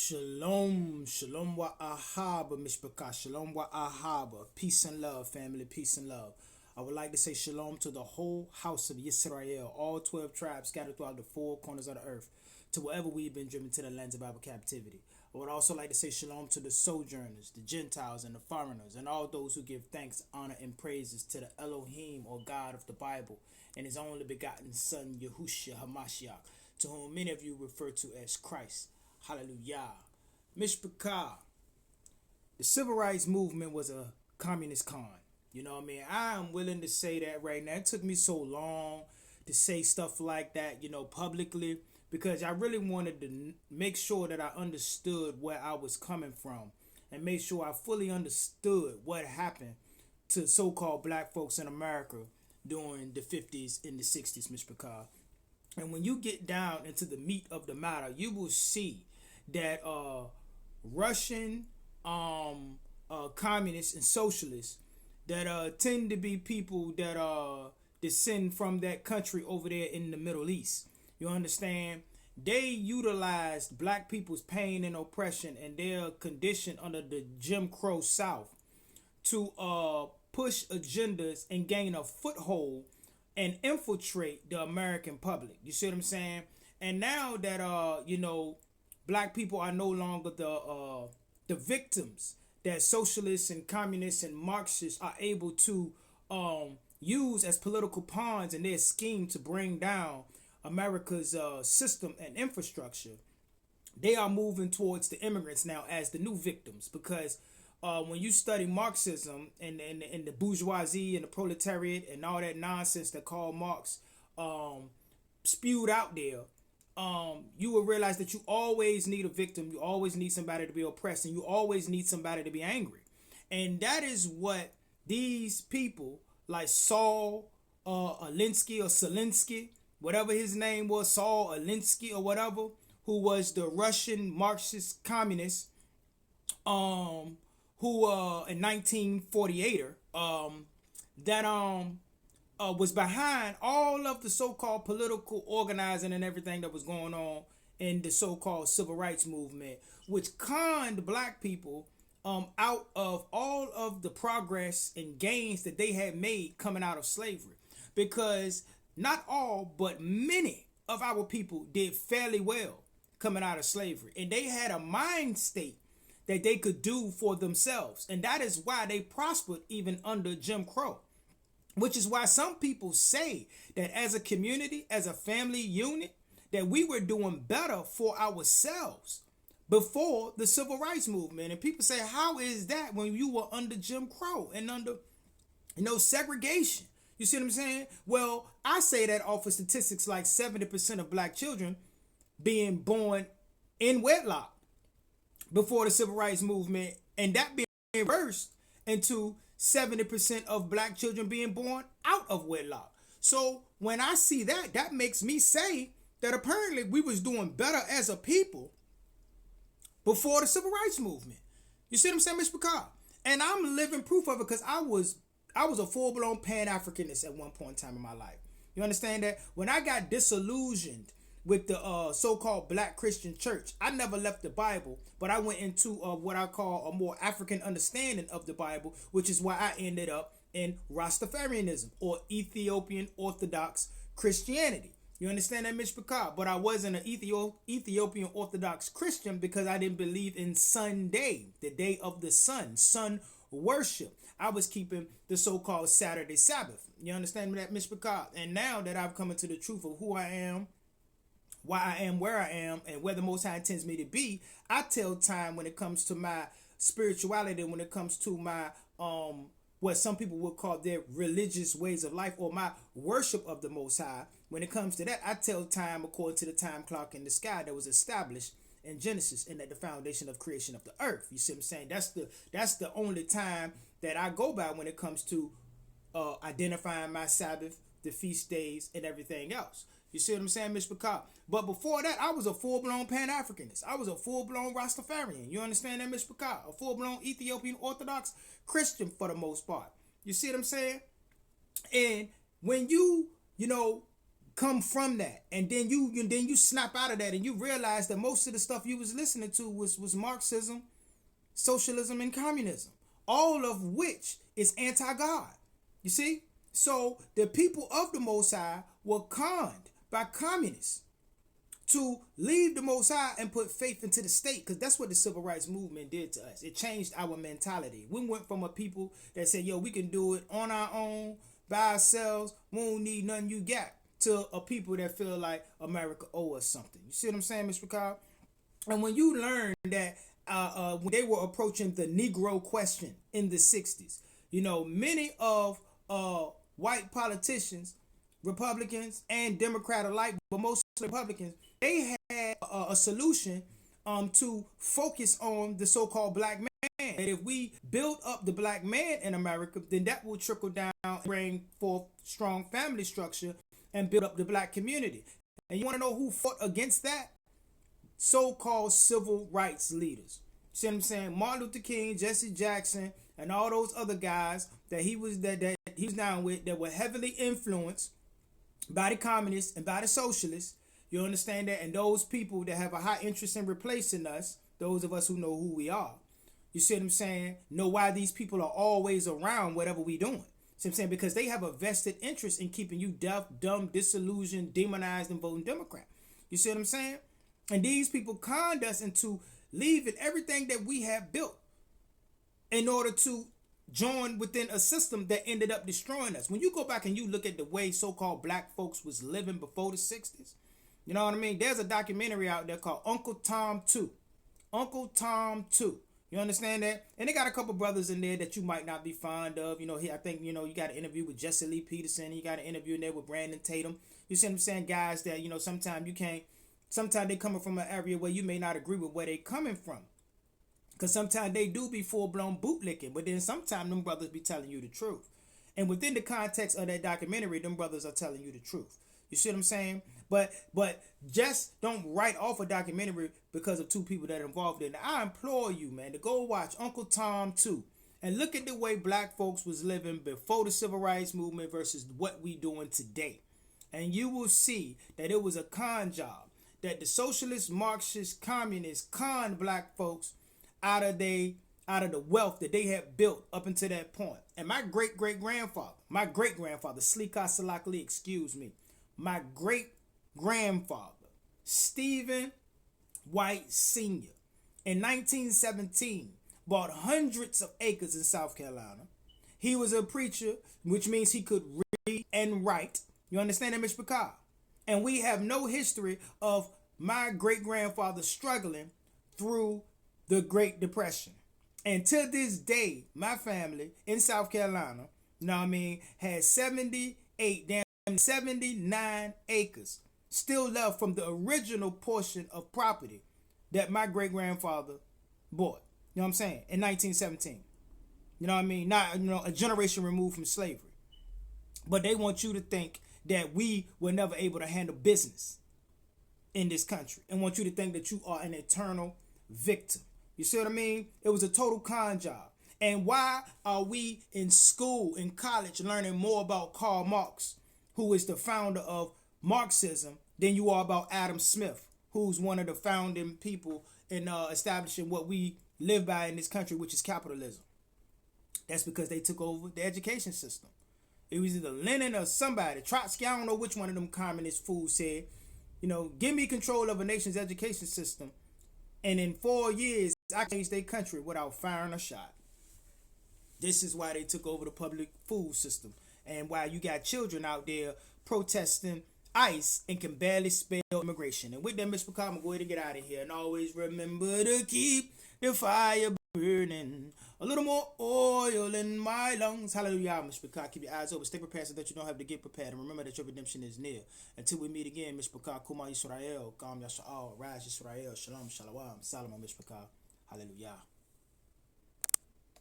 Shalom, shalom wa ahaba, mishpaka, shalom wa ahaba. Peace and love, family, peace and love. I would like to say shalom to the whole house of Yisrael, all 12 tribes scattered throughout the four corners of the earth, to wherever we've been driven to the lands of our captivity. I would also like to say shalom to the sojourners, the Gentiles, and the foreigners, and all those who give thanks, honor, and praises to the Elohim, or God of the Bible, and his only begotten Son, Yahushua HaMashiach, to whom many of you refer to as Christ. Hallelujah. Mishpachah. The civil rights movement was a communist con. You know what I mean? I am willing to say that right now. It took me so long to say stuff like that, publicly, because I really wanted to make sure that I understood where I was coming from and make sure I fully understood what happened to so-called black folks in America during the 50s and the 60s, Mishpachah. And when you get down into the meat of the matter, you will see that Russian communists and socialists that tend to be people that descend from that country over there in the Middle East. You understand? They utilized black people's pain and oppression and their condition under the Jim Crow South to push agendas and gain a foothold and infiltrate the American public. You see what I'm saying? And now that black people are no longer the victims that socialists and communists and Marxists are able to use as political pawns in their scheme to bring down America's system and infrastructure, they are moving towards the immigrants now as the new victims. Because when you study Marxism and the bourgeoisie and the proletariat and all that nonsense that Karl Marx spewed out there, you will realize that you always need a victim, you always need somebody to be oppressed, and you always need somebody to be angry. And that is what these people like Saul Alinsky or Selinsky, whatever his name was, Saul Alinsky or whatever, who was the Russian Marxist communist, who in 1948 was behind all of the so-called political organizing and everything that was going on in the so-called civil rights movement, which conned black people out of all of the progress and gains that they had made coming out of slavery. Because not all, but many of our people did fairly well coming out of slavery. And they had a mind state that they could do for themselves. And that is why they prospered even under Jim Crow. Which is why some people say that as a community, as a family unit, that we were doing better for ourselves before the civil rights movement. And people say, how is that when you were under Jim Crow and under, segregation? You see what I'm saying? Well, I say that off of statistics like 70% of black children being born in wedlock before the civil rights movement, and that being reversed into 70% of black children being born out of wedlock. So when I see that, that makes me say that apparently we was doing better as a people before the civil rights movement. You see what I'm saying, Mr. Picard? And I'm living proof of it because I was a full-blown Pan-Africanist at one point in time in my life. You understand that? When I got disillusioned with the so-called black Christian church, I never left the Bible, but I went into what I call a more African understanding of the Bible, which is why I ended up in Rastafarianism or Ethiopian Orthodox Christianity. You understand that, Mitch Picard? But I wasn't an Ethiopian Orthodox Christian because I didn't believe in Sunday, the day of the sun worship. I was keeping the so-called Saturday Sabbath. You understand that, Mitch Picard? And now that I've come into the truth of who I am, why I am where I am, and where the Most High intends me to be, I tell time when it comes to my spirituality, when it comes to my what some people would call their religious ways of life, or my worship of the Most High. When it comes to that, I tell time according to the time clock in the sky that was established in Genesis and at the foundation of creation of the earth. You see what I'm saying? That's the only time that I go by when it comes to identifying my Sabbath, the feast days, and everything else. You see what I'm saying, Mr. Picard? But before that, I was a full-blown Pan-Africanist. I was a full-blown Rastafarian. You understand that, Mr. Picard? A full-blown Ethiopian Orthodox Christian for the most part. You see what I'm saying? And when you come from that, and then you snap out of that, and you realize that most of the stuff you was listening to was Marxism, socialism, and communism, all of which is anti-God. You see, so the people of the Most High were conned by communists to leave the Most High and put faith into the state, because that's what the civil rights movement did to us. It changed our mentality. We went from a people that said, yo, we can do it on our own, by ourselves, we don't need nothing you got, to a people that feel like America owe us something. You see what I'm saying, Mr. McCall? And when you learn that when they were approaching the Negro question in the 60s, you know, many of white politicians, Republicans and Democrat alike, but mostly Republicans, they had a solution to focus on the so-called black man. And if we build up the black man in America, then that will trickle down and bring forth strong family structure and build up the black community. And you want to know who fought against that? So-called civil rights leaders. See what I'm saying? Martin Luther King, Jesse Jackson, and all those other guys that he was down with, that were heavily influenced by the communists and by the socialists. You understand that? And those people that have a high interest in replacing us, those of us who know who we are. You see what I'm saying? Know why these people are always around whatever we doing. See what I'm saying? Because they have a vested interest in keeping you deaf, dumb, disillusioned, demonized, and voting Democrat. You see what I'm saying? And these people conned us into leaving everything that we have built in order to join within a system that ended up destroying us. When you go back and you look at the way so-called black folks was living before the 60s, you know what I mean? There's a documentary out there called Uncle Tom 2. Uncle Tom 2. You understand that? And they got a couple brothers in there that you might not be fond of. You know, I think, you know, you got an interview with Jesse Lee Peterson. You got an interview in there with Brandon Tatum. You see what I'm saying? Guys that, you know, sometimes they coming from an area where you may not agree with where they coming from. Because sometimes they do be full-blown bootlicking. But then sometimes them brothers be telling you the truth. And within the context of that documentary, them brothers are telling you the truth. You see what I'm saying? But just don't write off a documentary because of two people that are involved in it. I implore you, man, to go watch Uncle Tom 2 and look at the way black folks was living before the civil rights movement versus what we doing today. And you will see that it was a con job. That the socialist, Marxist, communists conned black folks out of the wealth that they had built up until that point. And my great-grandfather, Slika Salakli, excuse me, my great-grandfather, Stephen White Sr., in 1917, bought hundreds of acres in South Carolina. He was a preacher, which means he could read and write. You understand that, Mr. Picard? And we have no history of my great-grandfather struggling through the Great Depression. And to this day, my family in South Carolina, you know what I mean, has 79 acres still left from the original portion of property that my great-grandfather bought. You know what I'm saying? In 1917. You know what I mean? Not, you know, a generation removed from slavery. But they want you to think that we were never able to handle business in this country, and want you to think that you are an eternal victim. You see what I mean? It was a total con job. And why are we in school, in college, learning more about Karl Marx, who is the founder of Marxism, than you are about Adam Smith, who's one of the founding people in establishing what we live by in this country, which is capitalism? That's because they took over the education system. It was either Lenin or somebody. Trotsky, I don't know which one of them communist fools said, you know, give me control of a nation's education system, and in 4 years, I changed their country without firing a shot. This is why they took over the public food system, and why you got children out there protesting ICE and can barely spell immigration. And with that, Mr. McCall, I'm going to go ahead and get out of here. And always remember to keep the fire burning. A little more oil in my lungs. Hallelujah, Mr. McCall. Keep your eyes open. Stay prepared so that you don't have to get prepared. And remember that your redemption is near. Until we meet again, Mr. McCall. Kuma Yisrael. Kam Yasha'al. Rise Yisrael. Shalom. Shalom. Salam, Mr. McCall. Hallelujah.